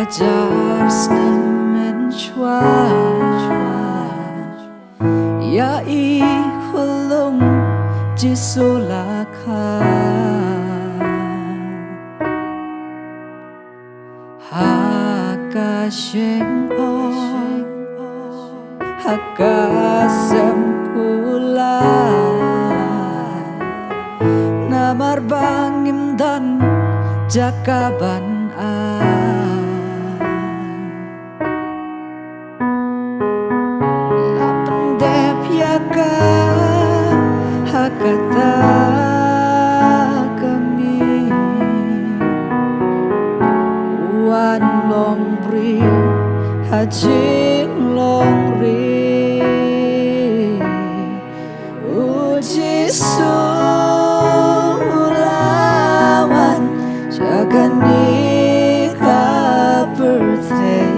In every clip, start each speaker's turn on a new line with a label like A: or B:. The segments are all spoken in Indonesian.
A: Fajar mencuat, ya ihulung jisulaka haka syeng'o haka sempulai namar bangim dan jakaban lapendep yaka hakata kami wan long bri hajing long ri uji sulawan jagani ka birthday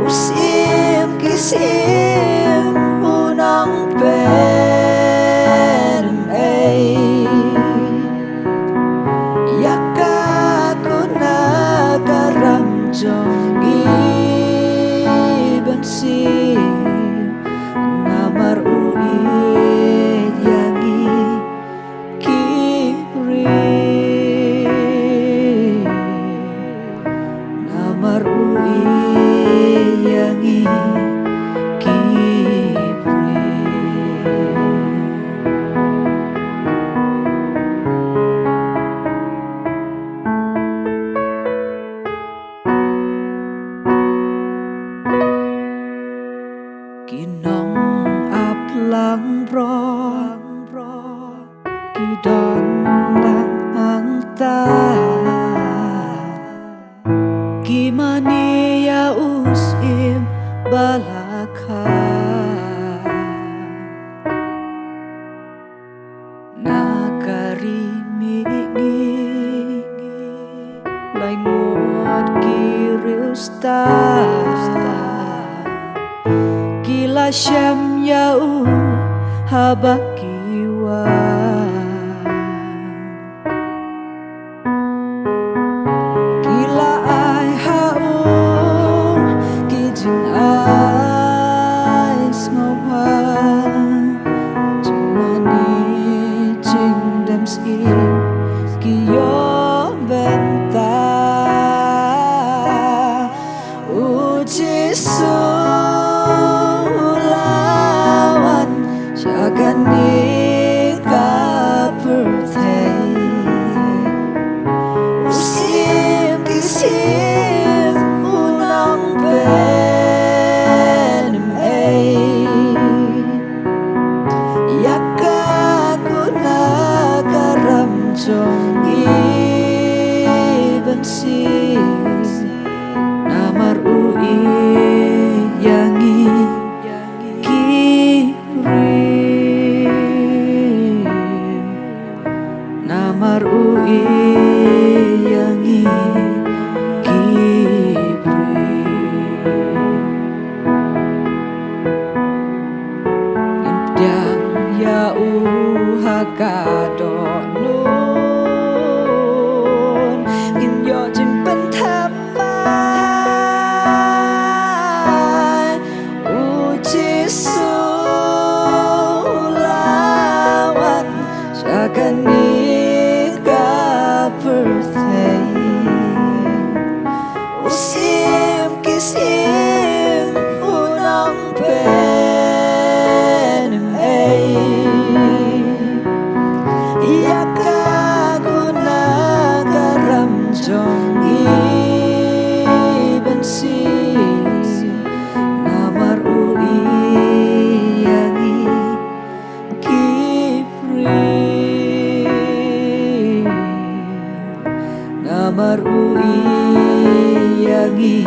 A: usim kisim unang penem yaka kuna garam jong ibansi namar uid yangi kiri namar uid yangi kinong aplang bro kidon lang angta kimani ya usim balaka nakarimi laingot kiriusta kila syam yau habakiwa kila ai hau kijing ai smopa cimani cing dem skin kiyo benta uji jagani ka birthday usim kisim unang penem yaka kuna garam jong ibansi namar ui yangi namar ui yangi kibri impiang ya hakadonun inyo jing pentamai uji sulawan jagani birthday usim kisim unang penem yaka guna garam jong ibansi namar ui yangi kipri namar ui yangi